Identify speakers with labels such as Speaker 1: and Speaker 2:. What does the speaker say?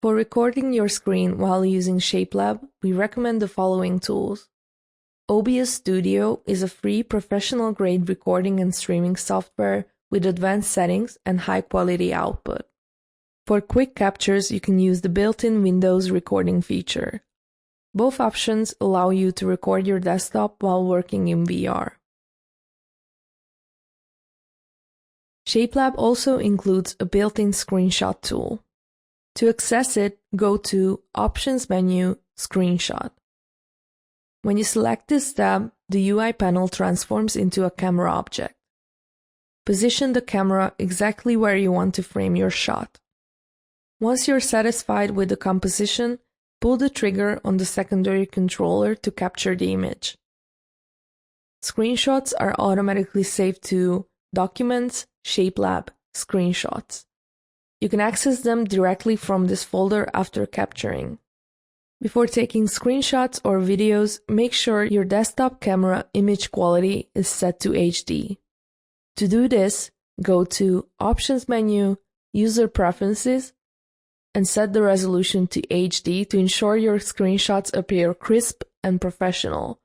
Speaker 1: For recording your screen while using Shapelab, we recommend the following tools. OBS Studio is a free professional-grade recording and streaming software with advanced settings and high-quality output. For quick captures, you can use the built-in Windows recording feature. Both options allow you to record your desktop while working in VR. Shapelab also includes a built-in screenshot tool. To access it, go to Options menu, Screenshot. When you select this tab, the UI panel transforms into a camera object. Position the camera exactly where you want to frame your shot. Once you're satisfied with the composition, pull the trigger on the secondary controller to capture the image. Screenshots are automatically saved to Documents, Shapelab, Screenshots. You can access them directly from this folder after capturing. Before taking screenshots or videos, make sure your desktop camera image quality is set to HD. To do this, go to Options menu, User Preferences, and set the resolution to HD to ensure your screenshots appear crisp and professional.